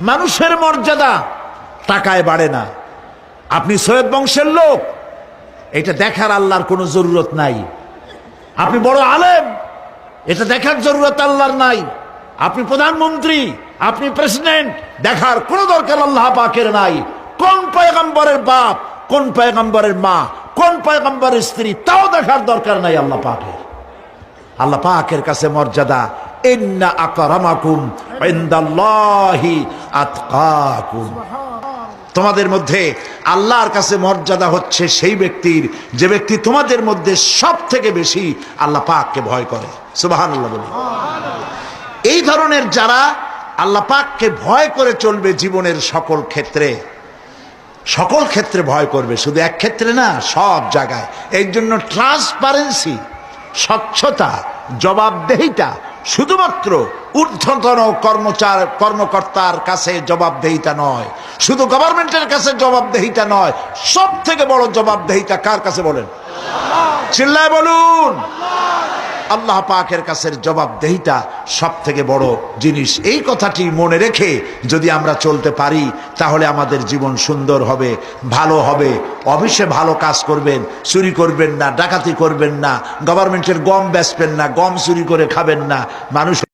মানুষের মর্যাদা টাকায় বাড়ে না। আপনি সৈয়দ বংশের লোক, এটা দেখার আল্লাহর কোনো জরুরত নাই। আপনি বড় আলেম, এটা দেখার জরুরত আল্লাহর নাই। আপনি প্রধানমন্ত্রী, আপনি প্রেসিডেন্ট, দেখার কোনো দরকার আল্লাহ পাকের নাই। কোন পয়গম্বরের বাপ, কোন পয়গম্বরের মা, কোন পয়গম্বরের স্ত্রী, তাও দেখার দরকার নাই আল্লাহ পাকের। আল্লাহ পাকের কাছে মর্যাদা, ইন্না আকরামাকুম ইনদাল্লাহি আতকাকুম। তোমাদের মধ্যে আল্লাহর কাছে মর্যাদা হচ্ছে সেই ব্যক্তির যে ব্যক্তি তোমাদের মধ্যে সব থেকে বেশি আল্লাহ পাককে ভয় করে। সুবহানাল্লাহ বলে। এই ধরনের যারা আল্লাহ পাককে ভয় করে চলবে জীবনের সকল ক্ষেত্রে ভয় করবে, শুধু এক ক্ষেত্রে না, সব জায়গায়। এই জন্য ট্রান্সপারেন্সি, স্বচ্ছতা, জবাবদেহিতা, শুধুমাত্র ঊর্ধ্বতন কর্মকর্তার কাছে জবাবদেহিতা নয়, শুধু গভর্নমেন্টের কাছে জবাবদেহিতা নয়, সব থেকে বড় জবাবদেহিতা কার কাছে বলেন? চিল্লায় বলুন। আল্লাহ পাকের কাছে জবাবদেহিতা সব থেকে বড় জিনিস। এই কথাটি মনে রেখে যদি আমরা চলতে পারি তাহলে আমাদের জীবন সুন্দর হবে, ভালো হবে। অবশ্যই ভালো কাজ করবেন, চুরি করবেন না, ডাকাতি করবেন না, গভর্নমেন্টের গম বেচবেন না, গম চুরি করে খাবেন না। মানুষ